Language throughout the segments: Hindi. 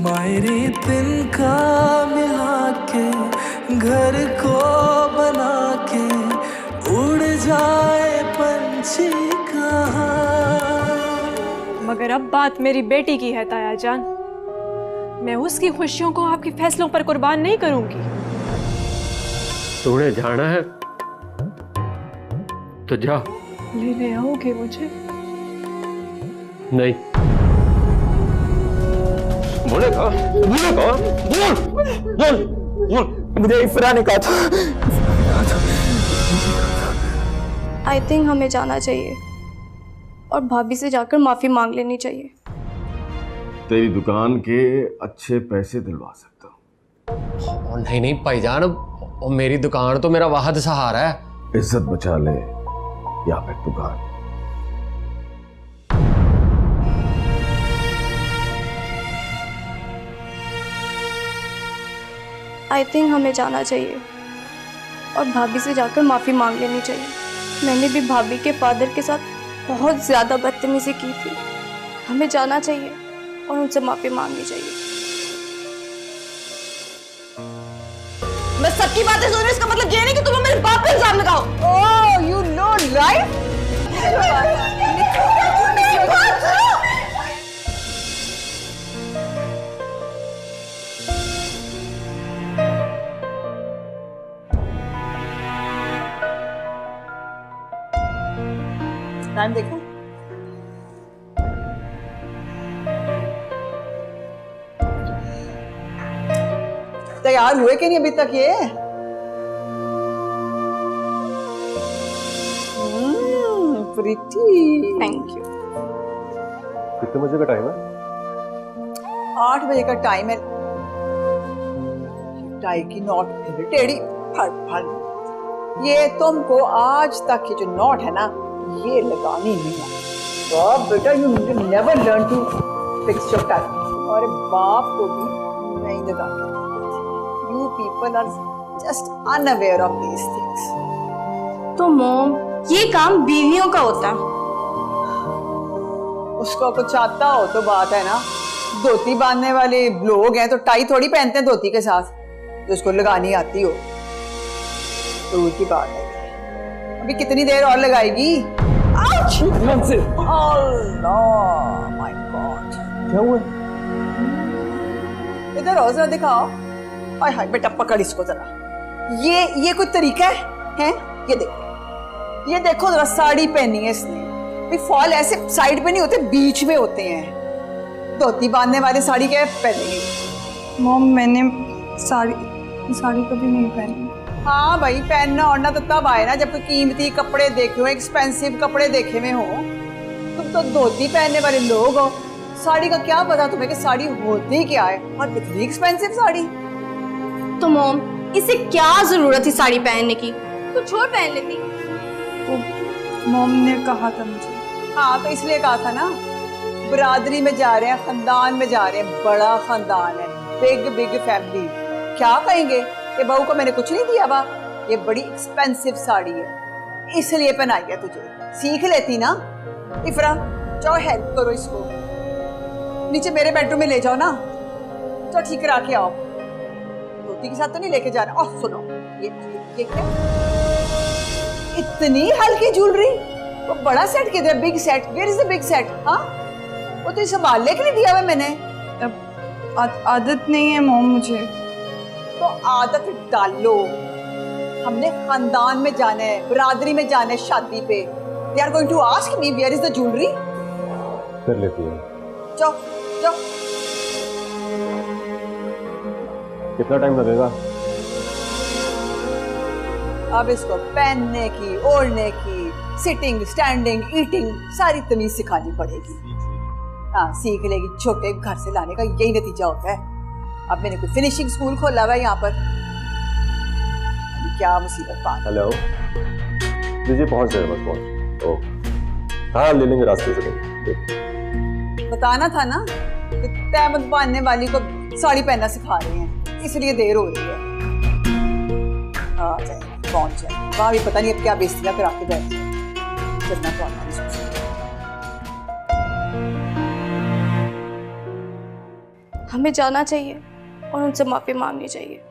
मायरी तिनका मिला के घर को बना के उड़ जाए पंछी कहाँ। मगर अब बात मेरी बेटी की है ताया जान, मैं उसकी खुशियों को आपके फैसलों पर कुर्बान नहीं करूंगी। तुम्हें जाना है तो जा। लेने आओगे मुझे? नहीं। बोलेगा बोलेगा बोल बोल बोल। मुझे इफ्रा ने कहा था। आई थिंक हमें जाना चाहिए और भाभी से जाकर माफी मांग लेनी चाहिए। तेरी दुकान के अच्छे पैसे दिलवा सकता हूँ। नहीं नहीं भाईजान, और मेरी दुकान तो मेरा वाहद सहारा है। इज्जत बचा ले या फिर दुकान। आई थिंक हमें जाना चाहिए और भाभी से जाकर माफ़ी मांग लेनी चाहिए। मैंने भी भाभी के फादर के साथ बहुत ज़्यादा बदतमीजी की थी। हमें जाना चाहिए और उनसे माफ़ी मांगनी चाहिए। मैं सबकी बातें सुन रही हूँ, इसका मतलब ये नहीं कि तुम मेरे बाप पे इल्जाम लगाओ। Oh you know right. Time देखो। तैयार हुए कि नहीं अभी तक ये? प्रीटी। Thank you. कितने बजे का टाइम है? 8 बजे का टाइम है। टाई की नॉट टेढ़ी फड़ फड़। ये तुमको आज तक ये जो नॉट है ना, ये लगानी नहीं है। बाप बेटा, you never learn to fix your tie. और बाप को भी नहीं लगानी। You people are just unaware of these things. तो मॉम, ये काम बीवियों का होता है। उसको कुछ आता हो तो बात है ना। धोती बांधने वाले लोग हैं तो टाई थोड़ी पहनते हैं धोती के साथ, तो उसको लगानी आती हो तो की बात है। अभी कितनी देर और लगाएगी? माय गॉड, क्या हुआ? इधर आओ जरा, दिखाओ। हाय हाय बेटा, पकड़ इसको जरा। ये कोई तरीका है? ये देखो जरा, साड़ी पहनी है इसने। फॉल ऐसे साइड पे नहीं होते, बीच में होते हैं। धोती बांधने वाले साड़ी क्या पहनेंगे? मॉम, मैंने साड़ी कभी नहीं पहनी। हाँ भाई, पहनना ओढ़ना तो तब आए ना जब कोई कीमती कपड़े देखे हो, एक्सपेंसिव कपड़े देखे में हो। तुम तो धोती पहनने वाले लोग हो। साड़ी का क्या पता तुम्हें कि साड़ी होती क्या है, और इतनी एक्सपेंसिव साड़ी। तो मॉम, इसे क्या जरूरत थी साड़ी पहनने की? तो छोड़ पहन लेती। मॉम ने कहा था मुझे। हाँ तो इसलिए कहा था ना। बरादरी में जा रहे हैं, खानदान में जा रहे हैं, बड़ा खानदान है, बिग बिग फैमिली। क्या कहेंगे कि बहू को मैंने कुछ नहीं दिया बा, ये बड़ी एक्सपेंसिव साड़ी है इसलिए पहनाई है तुझे। सीख लेती ना। इफ्रा, जाओ हेल्प करो इसको, नीचे मेरे बेडरूम में ले जाओ ना, तो ठीक करा के आओ। धोती के साथ तो नहीं लेके जा रहा। और सुनो, ये क्या इतनी हल्की ज्वेलरी? वो बड़ा सेट किधर है? Big set, where is the big set? हाँ, वो तो संभालने के लिए दिया हुआ मैंने। आदत नहीं है मॉम मुझे। तो आदत डालो। हमने खानदान में जाना है, बरादरी में जाना है, शादी पे। They are going to ask me where is the jewelry? कर लेती है। जाओ जाओ। कितना टाइम लगेगा? अब इसको पहनने की, ओढ़ने की, सिटिंग, स्टैंडिंग, ईटिंग, सारी तमीज सिखानी पड़ेगी। हाँ, सीख लेगी। छोटे घर से लाने का यही नतीजा होता है। अब मैंने कोई फिनिशिंग स्कूल खोला हुआ है यहाँ पर। क्या मुसीबत बात। हेलो, दीजिए पहुंच जाएगा बस पहुंच। ओह हाँ, ले लेंगे रास्ते से। बताना था ना कि तहमत बांधने वाली को साड़ी पहनना सिखा रहे हैं, इसलिए देर हो रही है। हाँ जाएंगे, पहुंच जाएंगे। वहाँ भी पता नहीं अब क्या बेइज्जतियां करा के बैठ जाए। कितना तो आना हमें जाना चाहिए और उनसे माफ़ी मांगनी चाहिए।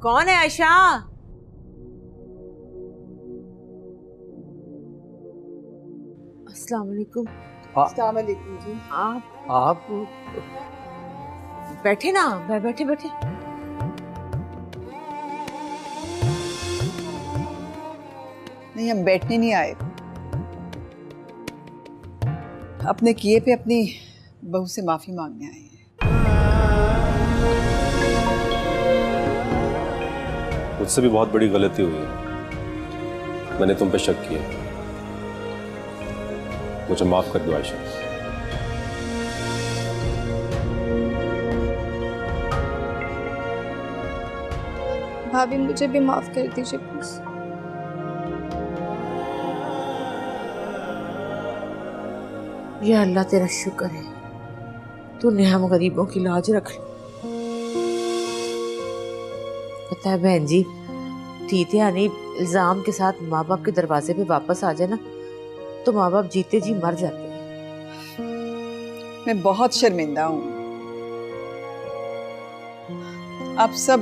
कौन है आयशा? अस्सलाम वालेकुम। अस्सलाम वालेकुम जी। आप बैठे ना, बैठे बैठे। नहीं, हम बैठने नहीं आए, अपने किए पे अपनी बहू से माफी मांगने आए हैं। मुझसे भी बहुत बड़ी गलती हुई है, मैंने तुम पे शक किया, मुझे माफ कर दो आयशा। भाभी मुझे भी माफ कर दीजिए प्लीज। या अल्लाह तेरा शुक्र है, तूने हम गरीबों की लाज रख ली। पता है बहन जी, थी यानी इल्जाम के साथ माँ बाप के दरवाजे पे वापस आ जाए ना, तो माँ बाप जीते जी मर जाते हैं। मैं बहुत शर्मिंदा हूँ, आप सब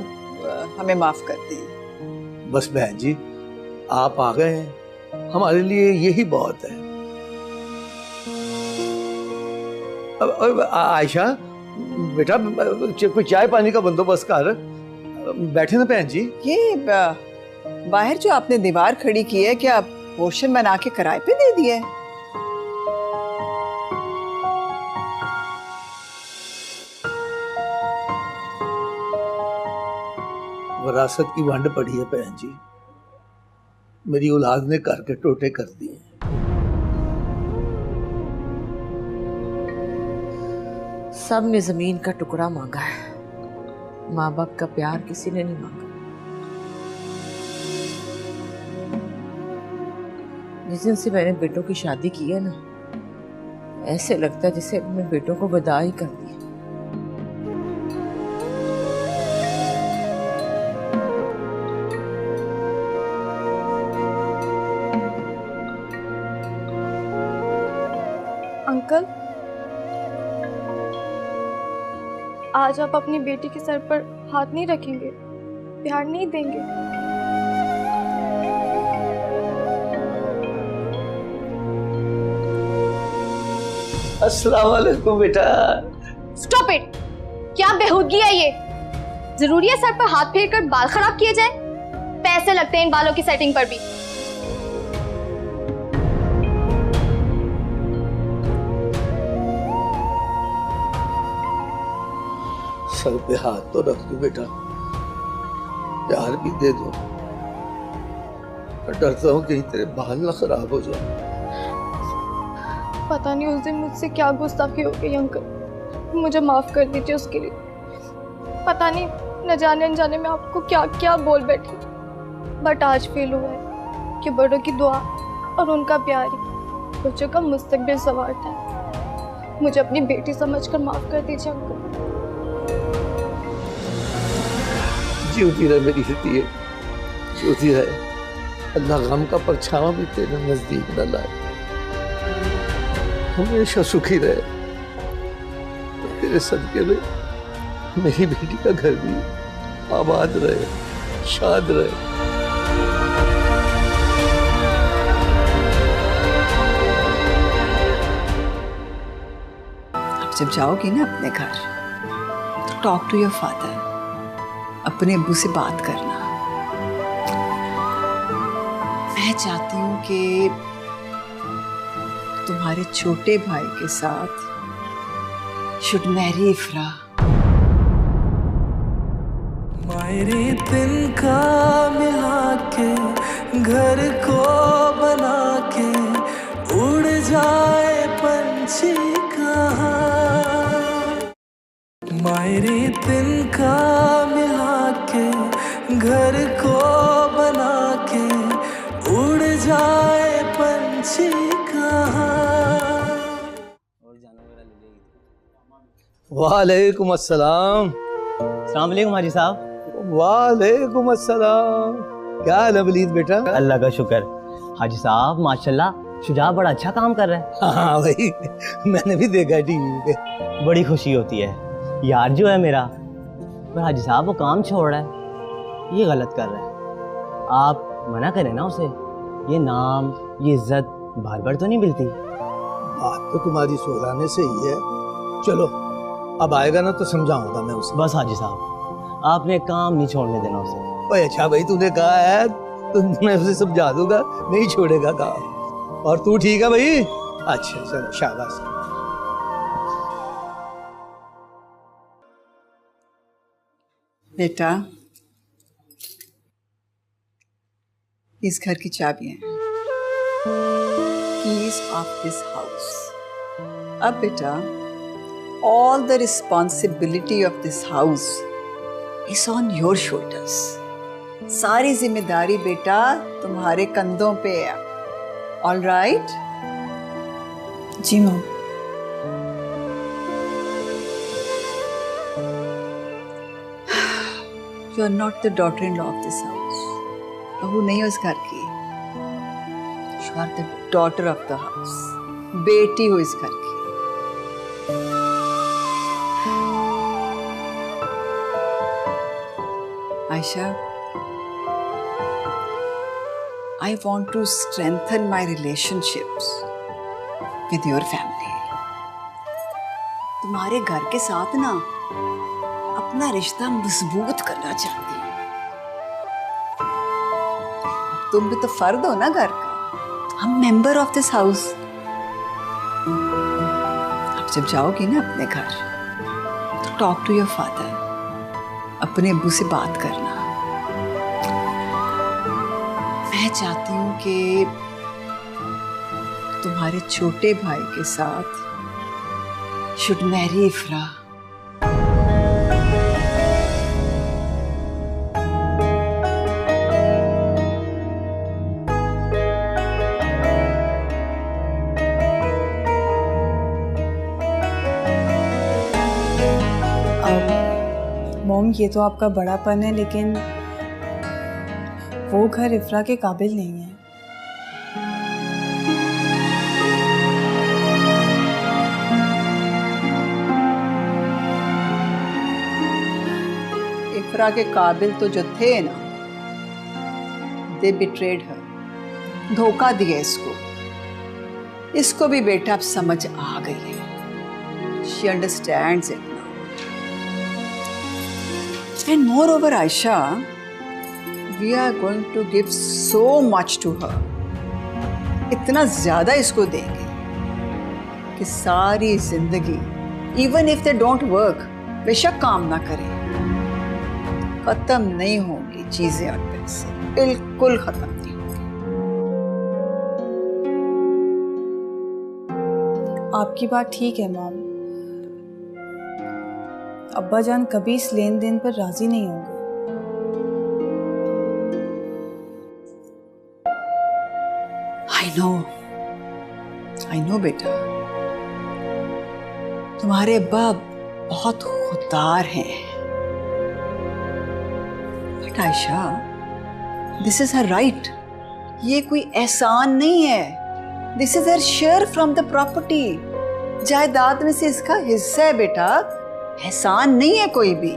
हमें माफ कर दें। बस बहन जी, आप आ गए हैं, हमारे लिए यही बहुत है। अब आयशा बेटा, कोई चाय पानी का बंदोबस्त कर, बैठे ना बहन जी। ये बाहर जो आपने दीवार खड़ी की है, क्या पोर्शन बना के किराए पे दे दिया है? विरासत की वंड पड़ी है बहन जी, मेरी औलाद ने करके टोटे कर दिए। सब ने जमीन का टुकड़ा मांगा है, माँ बाप का प्यार किसी ने नहीं मांगा। जिस दिन से मैंने बेटों की शादी की है ना, ऐसे लगता है जैसे अपने बेटों को विदा ही कर दिया। अंकल, आज आप अपनी बेटी के सर पर हाथ नहीं रखेंगे, प्यार नहीं देंगे? अस्सलाम वालेकुम बेटा। Stop it! क्या बेहूदगी है ये? जरूरी है सर पर हाथ फेर कर बाल खराब किए जाए? पैसे लगते हैं इन बालों की सेटिंग पर भी। सर पे हाथ तो रख दो बेटा, प्यार भी दे दो। डरता हूँ कहीं तेरे बाल ना खराब हो जाए। पता नहीं उस दिन मुझसे क्या गुस्ताखी हो गई अंकल, मुझे माफ कर दीजिए उसके लिए। पता नहीं न जाने अनजाने में आपको क्या क्या बोल बैठी, बट आज फील हुआ है कि बड़ों की दुआ और उनका प्यार ही बच्चों का मुस्तकबिल संवारता है। मुझे अपनी बेटी समझकर माफ कर दीजिए अंकल। जीती रहे मेरी हितिये, जीती रहे। अल्लाह गम का परछावा भी तेरे नजदीक न लाए, हमेशा सुखी रहे। तेरे सदके में मेरी बेटी का घर भी आबाद रहे, शाद रहे। अब जब जाओगी ना अपने घर, तो टॉक टू योर फादर, अपने अब्बू से बात करना। मैं चाहती हूँ कि तुम्हारे छोटे भाई के साथ शुड मैरी इफ्रा। मेरी तिनका मिला के घर को बना के उड़ जाए पंछी कहाँ। मेरी तिनका मिला के घर को बना के उड़ जाए पंछी कहाँ। वालेकुम अस्सलाम। अस्सलाम वालेकुम हाजी साहब। वालेकुम अस्सलाम। क्या हाल है वलीद बेटा? अल्लाह का शुक्र। हाजी साहब माशाल्लाह शुजा बड़ा अच्छा काम कर रहा है। हाँ भाई, मैंने भी देखा टीवी पे। बड़ी खुशी होती है। यार जो है मेरा, पर हाजी साहब वो काम छोड़ रहा है, ये गलत कर रहा है। आप मना करें ना उसे, ये नाम ये इज्जत बार बार तो नहीं मिलती। बात तो तुम्हारी सोलाने से ही है। चलो अब आएगा ना तो समझाऊंगा मैं उसे। बस हाजी साहब आपने काम नहीं छोड़ने देना उसे। ओए अच्छा भाई, तूने कहा है तो मैं उसे समझा दूंगा, नहीं छोड़ेगा काम। और तू ठीक है भाई? अच्छा चलो शाबाश। बेटा इस घर की चाबियां हैं, कीज ऑफ दिस हाउस। अब बेटा all the responsibility of this house is on your shoulders. सारी जिम्मेदारी बेटा तुम्हारे कंधों पे है। All right? जी mom. You are not the daughter in law of this house. बहू नहीं हो इस घर की। You are the daughter of the house, बेटी हो इस घर की। Ayesha, I want to strengthen my relationships with your family. तुम्हारे घर के साथ ना अपना रिश्ता मजबूत करना चाहती हूँ। तुम भी तो फर्द हो ना घर का, हम मेंबर ऑफ दिस हाउस। अब जब जाओगी ना अपने घर तो टॉक टू योर फादर, अपने अब्बू से बात करना। मैं चाहती हूँ कि तुम्हारे छोटे भाई के साथ शुड मैरी इफ्रा। मॉम ये तो आपका बड़ापन है, लेकिन वो घर इफ्रा के काबिल नहीं है। इफ्रा के काबिल तो जो थे ना, दे बिट्रेड हर, धोखा दिया इसको। इसको भी बेटा अब समझ आ गई है। She understands it now. And more over Ayesha, we are going to give so much to her. इतना ज्यादा इसको देंगे कि सारी जिंदगी even if they don't work, बेशक काम ना करें, खत्म नहीं होंगी चीजें और पैसे, बिल्कुल खत्म नहीं होंगे। आपकी बात ठीक है मॉम। अब्बा जान कभी इस लेन देन पर राजी नहीं होंगे। I know बेटा, तुम्हारे अब्बा बहुत खुददार हैं। But Ayesha, this is her right. ये कोई एहसान नहीं है। This is her share from the property. जायदाद में से इसका हिस्सा है बेटा, एहसान नहीं है कोई भी।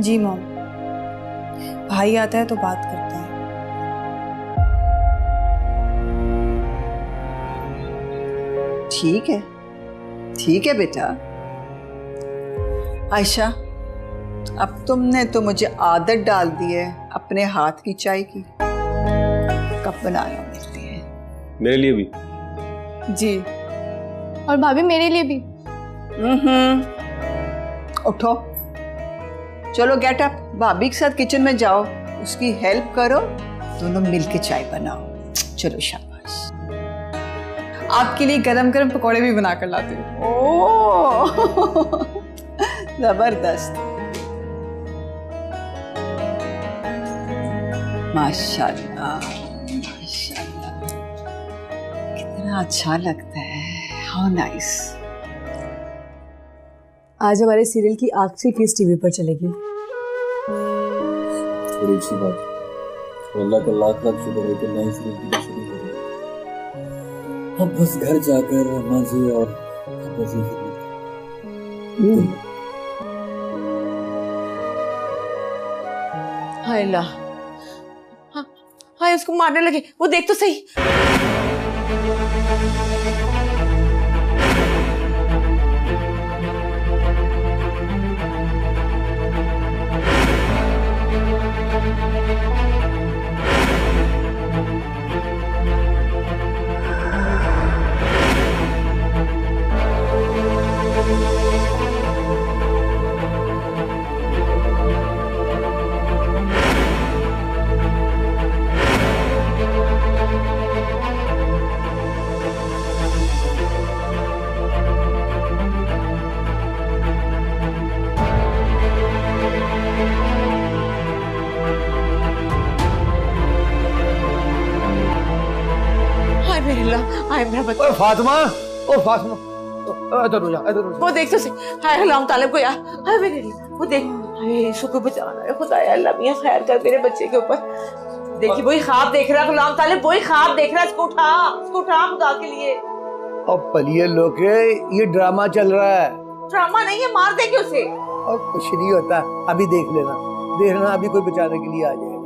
जी मॉम, भाई आता है तो बात करते हैं। ठीक है बेटा। आयशा, अब तुमने तो मुझे आदत डाल दी है अपने हाथ की चाय की। कब बनाना मिलती है? मेरे लिए भी। जी, और भाभी मेरे लिए भी। उठो, चलो गेट अप, भाभी के साथ किचन में जाओ, उसकी हेल्प करो, दोनों मिलके चाय बनाओ। चलो शाबाश। आपके लिए गरम गरम पकौड़े भी बनाकर लाती हूँ। ओह जबरदस्त। माशाल्लाह माशाल्लाह, कितना अच्छा लगता है। How nice. आज हमारे सीरियल की आखिरी किस्त टीवी पर चलेगी। बड़ी अच्छी बात है। तो अल्लाह का लाख लाख शुक्र है कि नई जिंदगी शुरू हो रही है। अब बस घर जाकर अम्मा जी और अब्बा जी की हाय अल्लाह, हाँ हाय उसको मारने लगे, वो देख तो सही। ओ फातिमा, ओ फातिमा, इधर हो जा, इधर हो जा। वो देख तो सही, हाय अल्लाह तालिब को यार, हाय मेरे लिए, वो देख, हाय इसको बचाना है खुदा, अल्लाह मियां खैर कर मेरे बच्चे के ऊपर। देखिए वही ख्वाब देख रहा है गुलाम तालिब, वही ख्वाब देख रहा है, इसको उठा खुदा के लिए। अब पलिए लोके, ये ड्रामा चल रहा है। ड्रामा नहीं है, मार देंगे उसे। और कुछ नहीं होता, अभी देख लेना, अभी कोई बचाने के लिए आ जाएगा।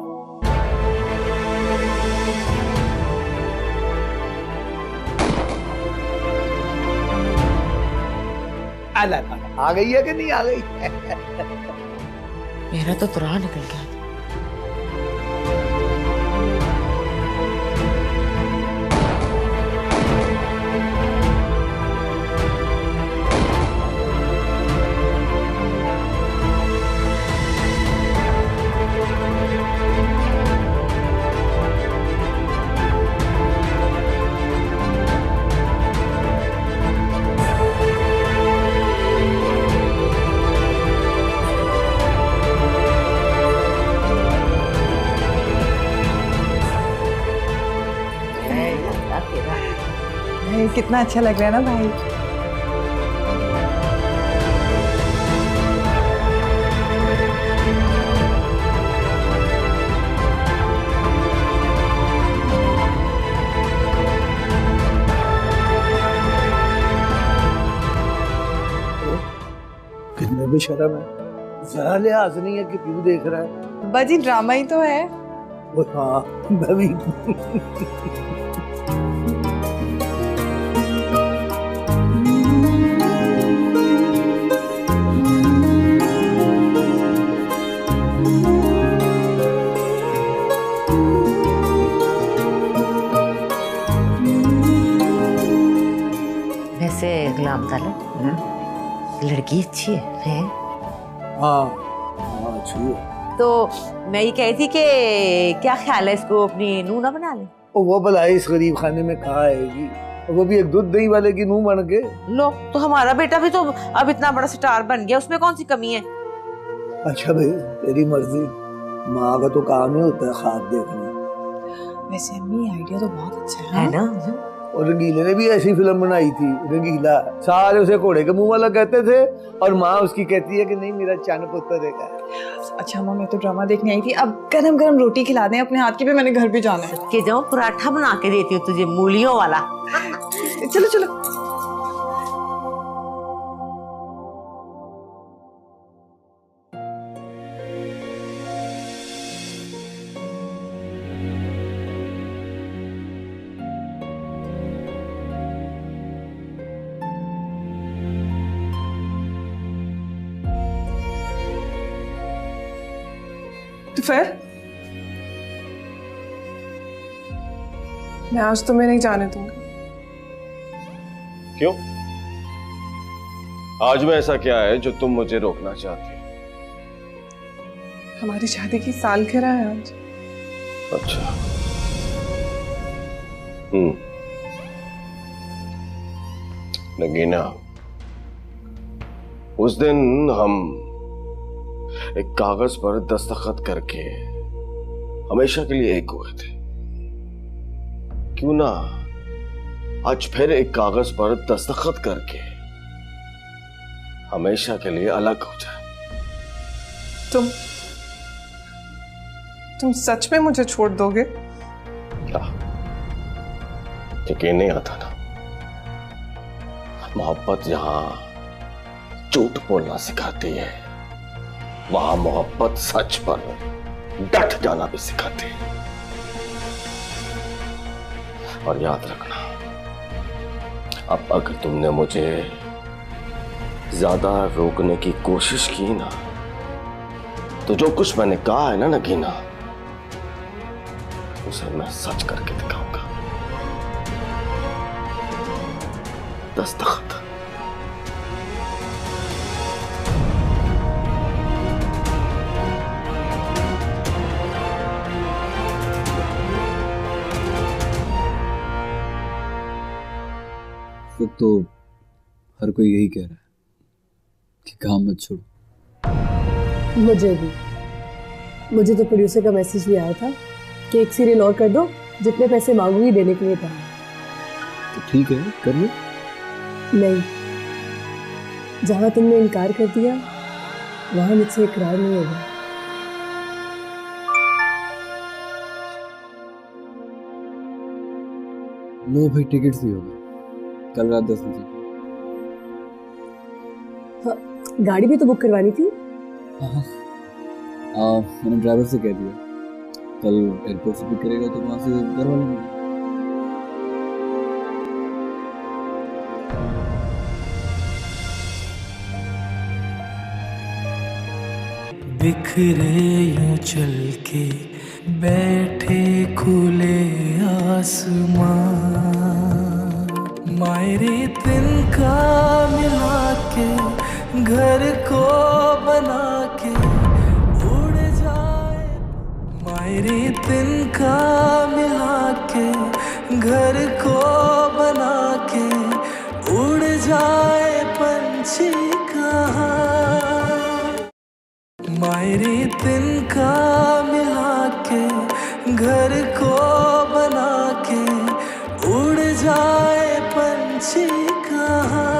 आ गई है कि नहीं आ गई? मेरा तो तुरा निकल गया। कितना अच्छा लग रहा है ना भाई। कितने भी शर्म है, जरा लिहाज नहीं है कि क्यों देख रहा है। बाजी ड्रामा ही तो है। वो हाँ, मैं भी गुलाम तालिब, लड़की अच्छी है? हाँ अच्छी है। तो मैं ये कह रही थी कि क्या ख्याल है इसको अपनी नूह ना बना ले? वो भला इस गरीब खाने में कहाँ आएगी, वो भी एक दूध दही वाले की नूह बन के। लो तो हमारा बेटा भी तो अब इतना बड़ा स्टार बन गया, उसमें कौन सी कमी है? अच्छा भाई तेरी मर्जी, माँ का तो काम ही होता है ख्वाब देखना। वैसे अम्मी आइडिया तो बहुत अच्छा है ना? और रंगीले ने भी ऐसी फिल्म बनाई थी, रंगीला, सारे उसे घोड़े के मुंह वाला कहते थे और माँ उसकी कहती है कि नहीं मेरा चैन पुत्र देगा। अच्छा माँ, मैं तो ड्रामा देखने आई थी, अब गरम गरम रोटी खिला दें अपने हाथ की भी, मैंने घर भी जाना है। के जाओ पराठा बना के देती हूँ तुझे, मूलियों वाला। चलो चलो। तो फिर मैं आज तुम्हें नहीं जाने दूंगा। क्यों? आज में ऐसा क्या है जो तुम मुझे रोकना चाहती हो? हमारी शादी की सालगिरह है आज। अच्छा। नगीना, उस दिन हम एक कागज पर दस्तखत करके हमेशा के लिए एक हुए थे। क्यों ना आज फिर एक कागज पर दस्तखत करके हमेशा के लिए अलग हो जाए। तुम सच में मुझे छोड़ दोगे? क्या यकीन नहीं आता ना? मोहब्बत जहां झूठ बोलना सिखाती है, वहां मोहब्बत सच पर डट जाना भी सिखाती है। और याद रखना, अब अगर तुमने मुझे ज्यादा रोकने की कोशिश की ना, तो जो कुछ मैंने कहा है ना नगीना, उसे मैं सच करके दिखाऊंगा। दस्तखत। तो हर कोई यही कह रहा है कि काम मत छोड़ो। मुझे तो प्रोड्यूसर का मैसेज भी आया था कि एक सीरियल और कर दो, जितने पैसे मांगूंगी देने के लिए था। तो ठीक है, कर लो। नहीं, जहां तुमने इनकार कर दिया वहां मुझसे इकरार नहीं होगा। लो भाई, टिकट्स भी हो गए कल रात 10 बजे। हाँ, गाड़ी भी तो बुक करवानी थी। हाँ, मैंने ड्राइवर से कह दिया कल एयरपोर्ट से पिक करेगा तो वहां से घर वाले मिलेंगे। बिखरे यूं चल के बैठे खुले आसमां, मायरे तिनका मिला के घर को बना के उड़ जाए, मायरे तिनका मिला के घर को बना के उड़ जाए पंछी कहाँ, मायरे तिनका मिला के घर को बना के उड़ जाए पंछी कहाँ।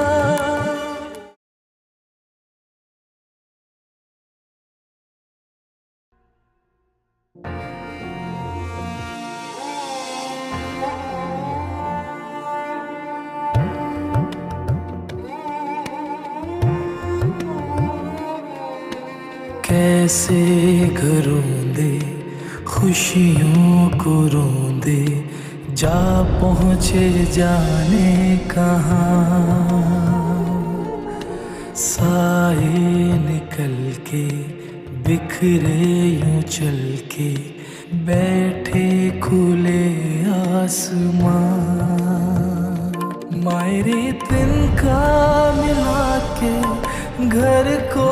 कैसे घरोंदे खुशियों को रोंदे, जा पहुँचे जाने कहाँ, साए निकल के बिखरे यूं चल के बैठे खुले आसमां, मायरे तिनका मिला के घर को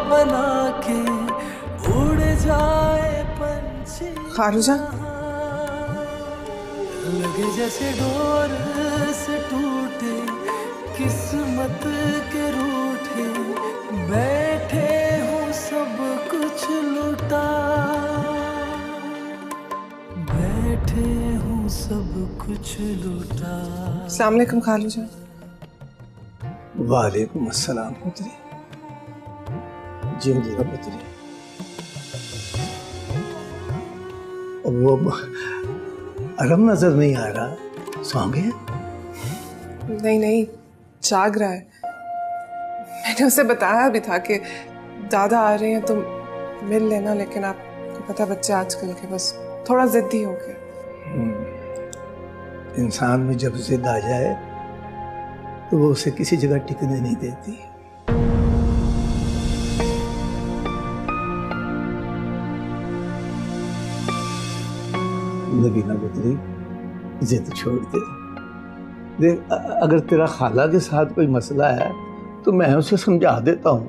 बना के उड़ जाए पंछी। खारुजा, लगे जैसे डोर से टूटे किस्मत के रूठे, बैठे हूँ सब कुछ लुटा, बैठे हूँ सब कुछ लुटा। अस्सलाम वालेकुम खारुजा। वालेकुम अस्सलाम पुत्री। जी जी पुत्री। वो अरम नजर नहीं आ रहा, सो गए? नहीं, जाग रहा है। मैंने उसे बताया भी था कि दादा आ रहे हैं तो मिल लेना, लेकिन आपको पता बच्चे आजकल के बस थोड़ा जिद्दी हो गए। इंसान में जब जिद आ जाए तो वो उसे किसी जगह टिकने नहीं देती। नगीना पुत्री, जिद छोड़ दे। देख, अगर तेरा खाला के साथ कोई मसला है तो मैं उसे समझा देता हूँ,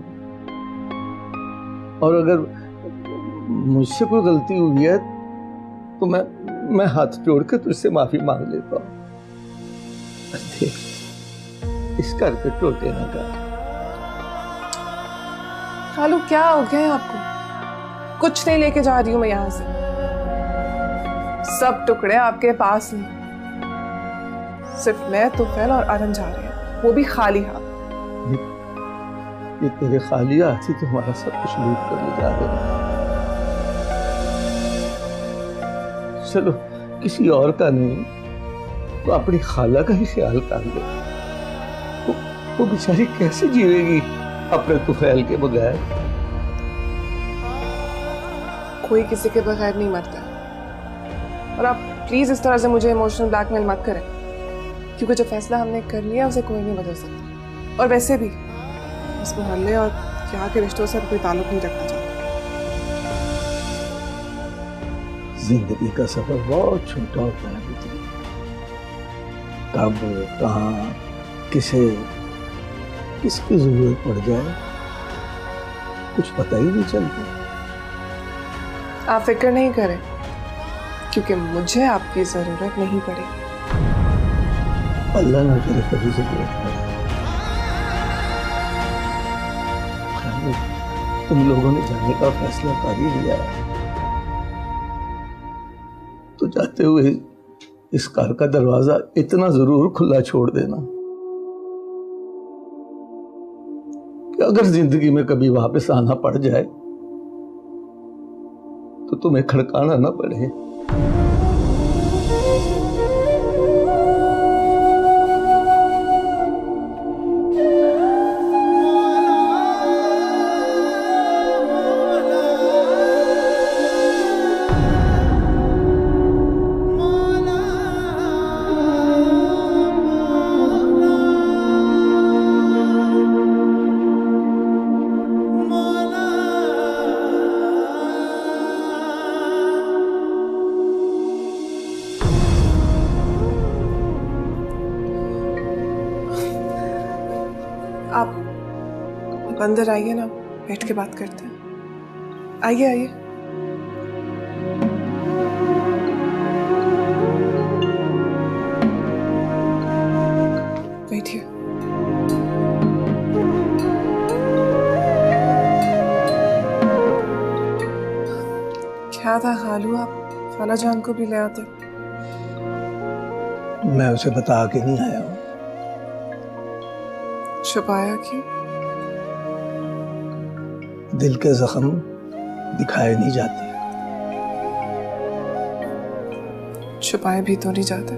और अगर मुझसे कोई गलती हुई है तो मैं हाथ जोड़ के तुझसे माफी मांग लेता हूँ। देख, इस घर पे टोटे ना कर। खालू, क्या हो गया है आपको? कुछ नहीं लेके जा रही हूँ मैं यहाँ से, सब टुकड़े आपके पास नहीं। सिर्फ मैं, तुफैल और अरन जा रहे हैं, वो भी खाली हाथ। ये तेरे खाली हाथ ही तो हमारा सब कुछ लूट कर ले जा रहे हैं। चलो किसी और का नहीं तो अपनी खाला का ही ख्याल कर लो। वो बेचारी कैसे जीवेगी अपने तुफैल के बगैर? कोई किसी के बगैर नहीं मरता। और आप प्लीज इस तरह से मुझे इमोशनल ब्लैकमेल मत करें, क्योंकि जो फैसला हमने कर लिया उसे कोई नहीं बदल सकता। और वैसे भी इस मोहल्ले और यहाँ के रिश्तों से कोई ताल्लुक नहीं रखना चाहता। जिंदगी का सफर बहुत छोटा होता है बेटी। कब कहाँ किसे किसकी जरूरत पड़ जाए कुछ पता ही नहीं चलता। आप फिक्र नहीं करें, क्योंकि मुझे आपकी जरूरत नहीं पड़ी। अल्लाह ना करे कभी जरूरत पड़े। तुम लोगों ने जाने का फैसला कर ही लिया तो जाते हुए इस कार का दरवाजा इतना जरूर खुला छोड़ देना कि अगर जिंदगी में कभी वापस आना पड़ जाए तो तुम्हें खड़काना ना पड़े। आप अंदर आइए ना, बैठ के बात करते हैं। आइए आइए। बैठिए। क्या था खालू, आप खाला जान को भी ले आते। मैं उसे बता के नहीं आया हूं। छुपाया क्यों? दिल के जख्म दिखाए नहीं जाते। छुपाए भी तो नहीं जाते।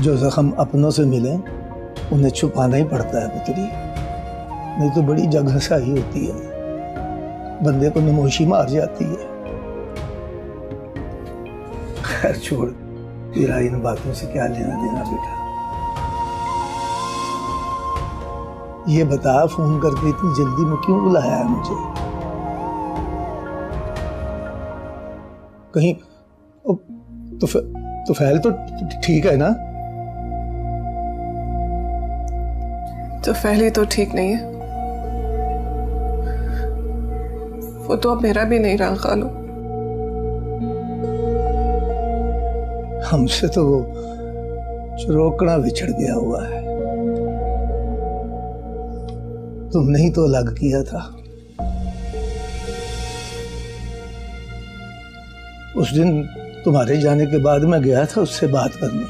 जो जख्म अपनों से मिले उन्हें छुपाना ही पड़ता है पुत्री, नहीं तो बड़ी जगहसाही होती है, बंदे को नमोशी मार जाती है। खैर छोड़, तेरा इन बातों से क्या लेना देना बेटा। ये बता, फोन करके इतनी जल्दी में क्यों बुलाया है मुझे? कहीं तो फैल तो ठीक है ना? तो पहले तो ठीक नहीं है, वो तो अब मेरा भी नहीं रहा खालू। हमसे तो वो रोकना बिछड़ गया हुआ है। तुमने ही तो अलग किया था। उस दिन तुम्हारे जाने के बाद मैं गया था उससे बात करने।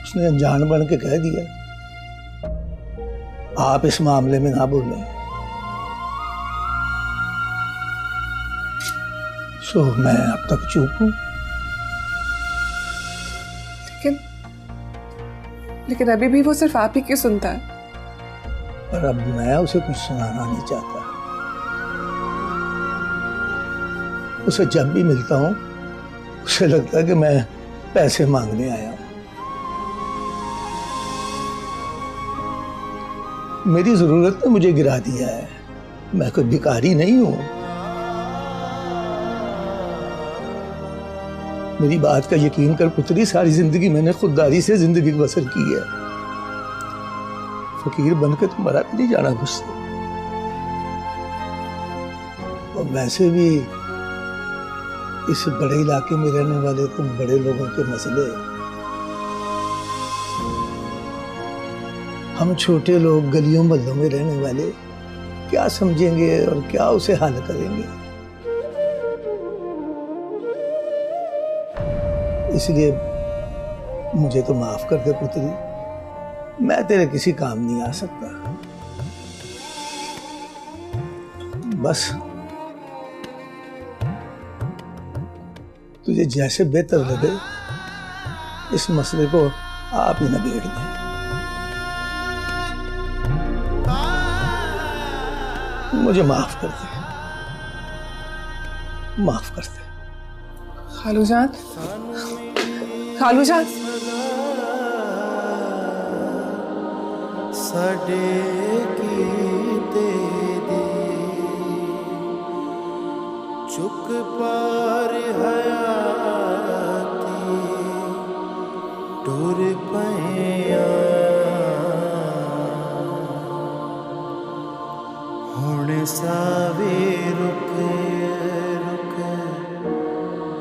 उसने अनजान बन के कह दिया आप इस मामले में ना बोलें। सो मैं अब तक चुप हूं। लेकिन अभी भी वो सिर्फ आप ही की सुनता है। पर अब मैं उसे कुछ सुनाना नहीं चाहता। उसे जब भी मिलता हूं उसे लगता है कि मैं पैसे मांगने आया हूं। मेरी जरूरत ने मुझे गिरा दिया है, मैं कोई भिखारी नहीं हूं। मेरी बात का यकीन कर पुत्री, सारी जिंदगी मैंने खुददारी से जिंदगी बसर की है। फकीर बनकर तो मरा भी नहीं जाना मुझसे। और वैसे भी इस बड़े इलाके में रहने वाले तुम बड़े लोगों के मसले हम छोटे लोग गलियों मोहल्लों में रहने वाले क्या समझेंगे और क्या उसे हल करेंगे। इसलिए मुझे तो माफ कर दे पुत्री, मैं तेरे किसी काम नहीं आ सकता। बस तुझे जैसे बेहतर लगे इस मसले को आप ही नबेड़ दें। मुझे माफ कर दे, माफ कर दे। खालूजान, खालूजान, साडे कीते दी चुक पार हयाती टुर पया हुण सावे रुक रुक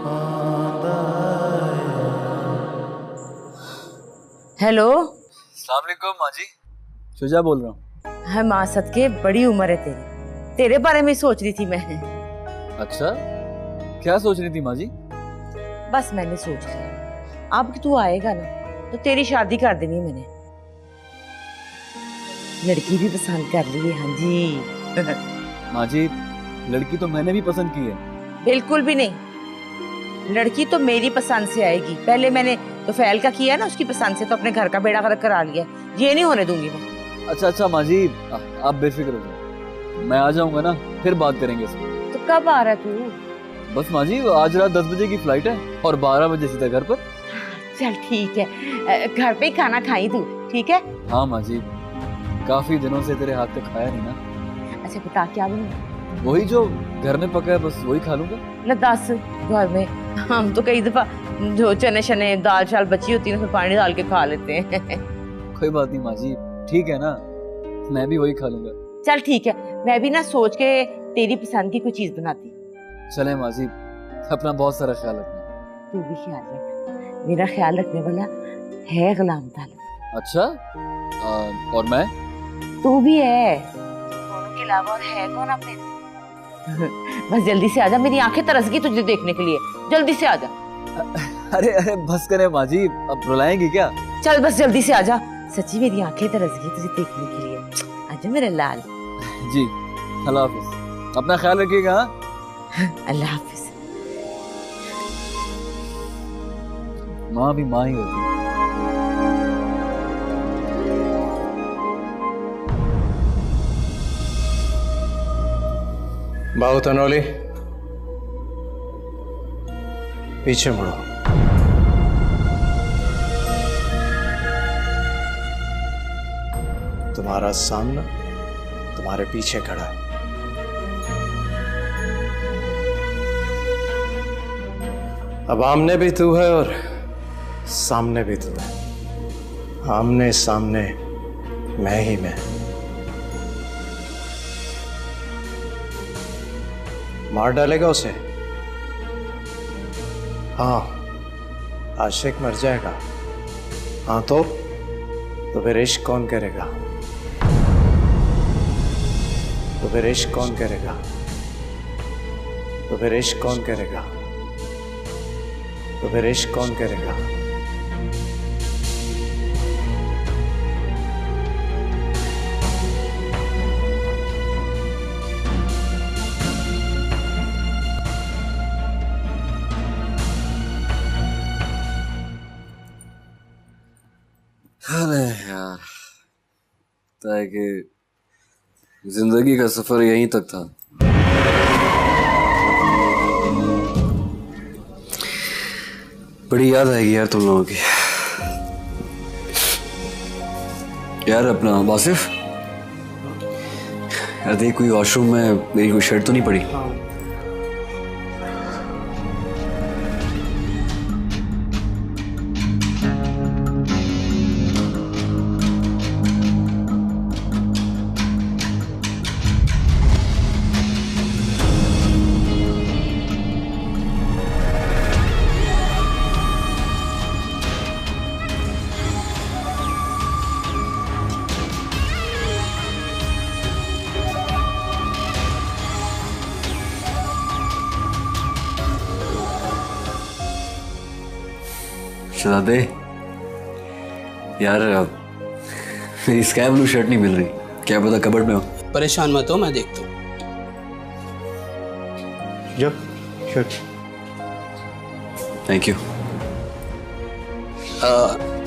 आंदा। हेलो, अस्सलाम वालेकुम माँ जी, शुजा बोल रहा हूँ। है माँ सदके, बड़ी उम्र है तेरी, तेरे बारे में सोच रही थी मैं। अच्छा, क्या सोच रही थी माँ जी? बस मैंने सोच लिया, अब कि तू आएगा ना तो तेरी शादी कर देनी है मैंने। लड़की भी पसंद कर ली है। हाँ जी। माँ जी, लड़की तो मैंने भी पसंद की है। बिल्कुल भी नहीं, लड़की तो मेरी पसंद से आएगी। पहले मैंने तो फैल का किया ना, उसकी पसंद से तो अपने घर का बेड़ा गर्क करा लिया, ये नहीं होने दूंगी मैं। अच्छा अच्छा माँ जी, आप बेफिक्र हो जाओ, मैं आ जाऊंगा ना, फिर बात करेंगे इसमें। तो कब आ रहा है तू? बस माँ जी, आज रात 10 बजे की फ्लाइट है और 12 बजे सीधा घर पर। चल ठीक है, घर पे ही खाना खाई तू, ठीक है? हाँ माँ जी, काफी दिनों से तेरे हाथ का खाया नहीं ना। अच्छा बता क्या बनू? वही जो घर में पका है, बस वही खा लूंगा। ले दस, घर में हम तो कई दफा जो चने शने दाल चाल बची होती है उसमें पानी डाल के खा लेते हैं। कोई बात नहीं माँ जी, ठीक है ना, मैं भी वही खा लूंगा। चल ठीक है, मैं भी ना सोच के तेरी पसंद की कोई चीज बनाती। चले माँ जी, अपना बहुत सारा ख्याल रखना। तू भी ख्याल रख, मेरा ख्याल रखने वाला है गुलाम तालिब। अच्छा, और मैं? तू भी है, दोनों के अलावा और है कौन अपने? बस जल्दी से आजा, मेरी आंखें तरस गई तुझे देखने के लिए, जल्दी से आजा। अरे अरे बस करे माँ जी, अब रुलाएंगी क्या? चल बस जल्दी से आजा, सच्ची मेरी आंखें तरस गई तुझे देखने के लिए। आजा मेरे लाल। जी, अल्लाह हाफिज, अपना ख्याल रखिएगा। अल्लाह हाफिज। माँ भी माँ ही होती है। बाहु तनोली, पीछे मुड़ो। तुम्हारा सामना तुम्हारे पीछे खड़ा है। अब आमने भी तू है और सामने भी तू है। आमने सामने मैं ही मैं। मार डालेगा उसे? हाँ, आशिक मर जाएगा। हाँ तो फिर इश्क कौन करेगा? तो फिर इश्क कौन करेगा? तो फिर इश्क कौन करेगा? तो फिर इश्क कौन करेगा? अरे यार, लगता है कि जिंदगी का सफर यहीं तक था। बड़ी याद आएगी यार तुम लोगों की। यार अपना वासिफ, यार देख कोई वॉशरूम में मेरी कोई शर्ट तो नहीं पड़ी? शहजादे, यार मेरी स्काई ब्लू शर्ट नहीं मिल रही, क्या पता कबर्ड में हो। परेशान मत हो, मैं देखता हूँ। जो शर्ट थैंक यू।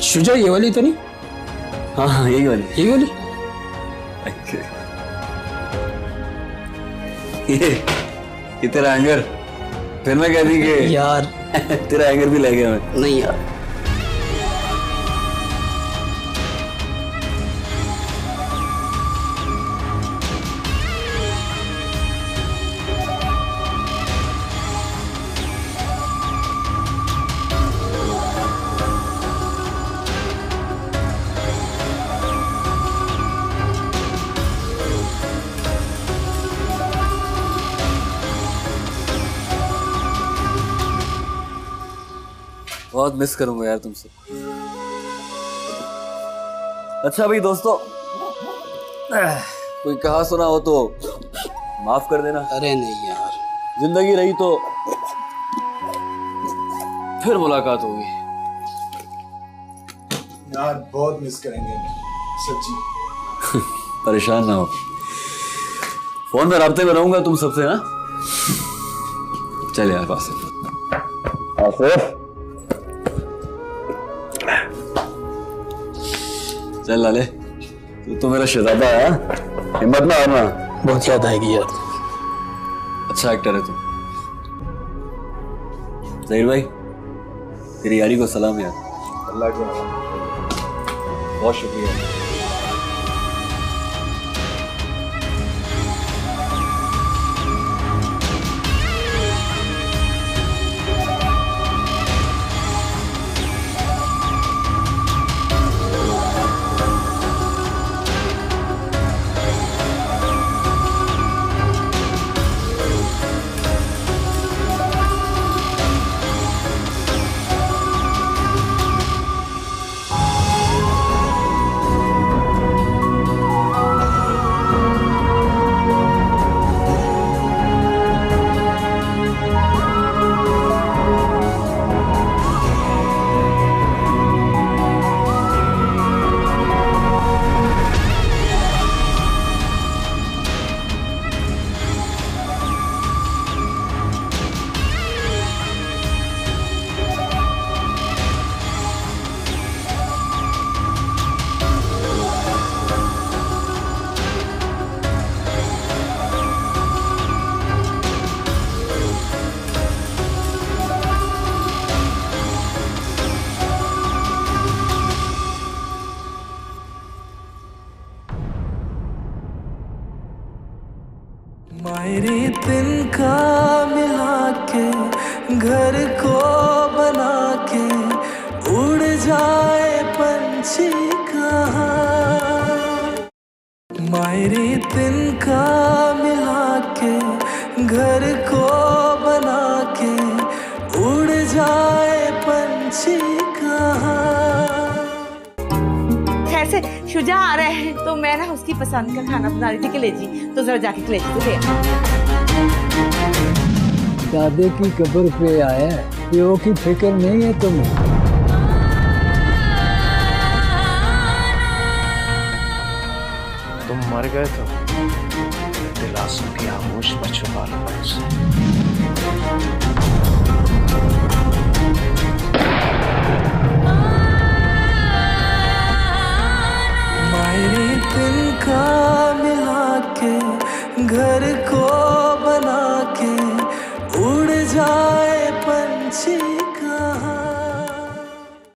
शुजा ये वाली तो नहीं? हाँ हाँ यही वाली। यही वाली? ये तेरा एंगर, फिर मैं कह दी कि यार तेरा एंगर भी ले गया मैं। नहीं यार, बहुत मिस करूंगा यार तुमसे। अच्छा भाई दोस्तों, कोई कहा सुना हो तो माफ कर देना। अरे नहीं यार, जिंदगी रही तो फिर मुलाकात होगी। यार बहुत मिस करेंगे सच्ची। परेशान ना हो, फोन में राब्ते में रहूंगा तुम सबसे। हाँ चल यार आसिफ। आसिफ चल लाले, तू तो मेरा शहजादा है, हिम्मत ना हारना। बहुत याद आएगी यार। अच्छा एक्टर है तू। ज़हीर भाई तेरी यारी को सलाम यार। अल्लाह के नाम, बहुत शुक्रिया। मायरे तिनका मिला के घर को बना के उड़ जाए पंछी कहाँ। मायरे तिनका मिला के घर को बना के उड़ जाए पंछी कहाँ। ऐसे शुजा आ रहे हैं तो मैं ना उसकी पसंद का खाना बना रही थी कलेजी, तो जरा जाके कलेजी तो दे। दादे की कब्र पे आया, प्यो की फिक्र नहीं है तुम्हें। तुम मर गए तो दिलासों की आगोश में छुपा लो उसे। मायरे तिनका मिला के घर को बना के उड़ जाए पंछी